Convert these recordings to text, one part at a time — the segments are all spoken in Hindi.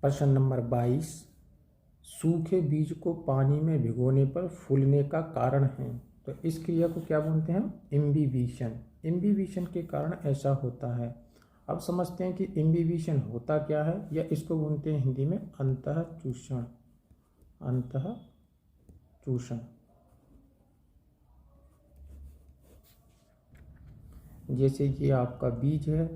प्रश्न नंबर 22, सूखे बीज को पानी में भिगोने पर फूलने का कारण है। तो इस क्रिया को क्या बोलते हैं हम? इम्बिबिशन। इम्बिबिशन के कारण ऐसा होता है। अब समझते हैं कि इम्बिबिशन होता क्या है, या इसको बोलते हैं हिंदी में अंतःचूषण। अंतःचूषण। जैसे ये आपका बीज है,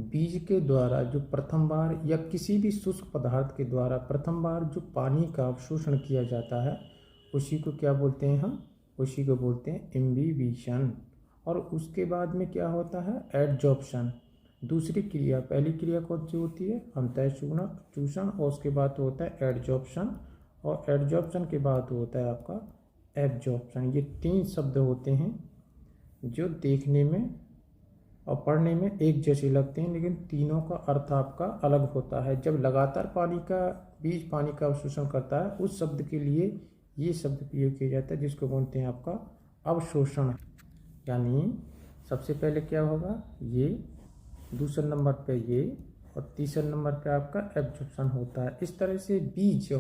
बीज के द्वारा जो प्रथम बार या किसी भी शुष्क पदार्थ के द्वारा प्रथम बार जो पानी का अवशोषण किया जाता है, उसी को क्या बोलते हैं हम? उसी को बोलते हैं इम्बिबिशन। और उसके बाद में क्या होता है? एडजॉर्प्शन। दूसरी क्रिया, पहली क्रिया कौन सी होती है? अंतःचूषण। और उसके बाद होता है एडजॉर्प्शन, और एडजॉर्प्शन के बाद होता है आपका एब्जॉर्प्शन। ये 3 शब्द होते हैं जो देखने में और पढ़ने में एक जैसे लगते हैं, लेकिन तीनों का अर्थ आपका अलग होता है। जब लगातार बीज पानी का अवशोषण करता है, उस शब्द के लिए ये शब्द प्रयोग किया जाता है, जिसको बोलते हैं आपका अवशोषण। यानी सबसे पहले क्या होगा? ये, दूसरे नंबर पे ये, और तीसरे नंबर पे आपका एब्जॉर्प्शन होता है। इस तरह से बीज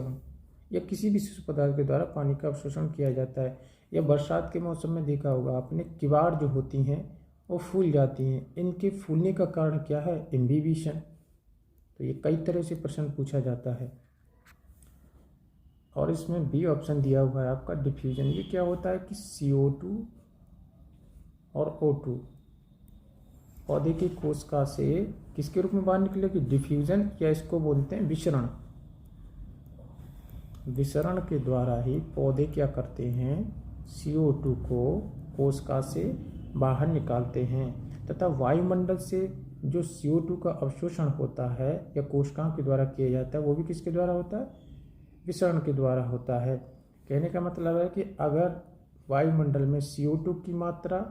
या किसी भी शिशु पदार्थ के द्वारा पानी का अवशोषण किया जाता है। या बरसात के मौसम में देखा होगा आपने, किवाड़ जो होती हैं वो फूल जाती हैं। इनके फूलने का कारण क्या है? इम्बिबिशन। तो ये कई तरह से प्रश्न पूछा जाता है। और इसमें बी ऑप्शन दिया हुआ है आपका डिफ्यूजन। ये क्या होता है कि CO2 और O2 पौधे की कोशिका से किसके रूप में बाहर निकलेगी? डिफ्यूजन, या इसको बोलते हैं विसरण। विसरण के द्वारा ही पौधे क्या करते हैं? CO2 को कोशिका से बाहर निकालते हैं, तथा वायुमंडल से जो CO2 का अवशोषण होता है या कोशिकाओं के द्वारा किया जाता है, वो भी किसके द्वारा होता है? विसरण के द्वारा होता है। कहने का मतलब है कि अगर वायुमंडल में CO2 की मात्रा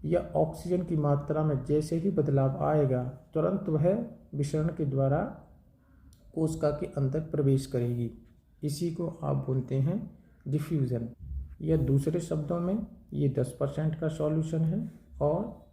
या ऑक्सीजन की मात्रा में जैसे ही बदलाव आएगा, तुरंत वह विसरण के द्वारा कोशिका के अंदर प्रवेश करेगी। इसी को आप बोलते हैं डिफ्यूजन। या दूसरे शब्दों में ये 10% का सॉल्यूशन है, और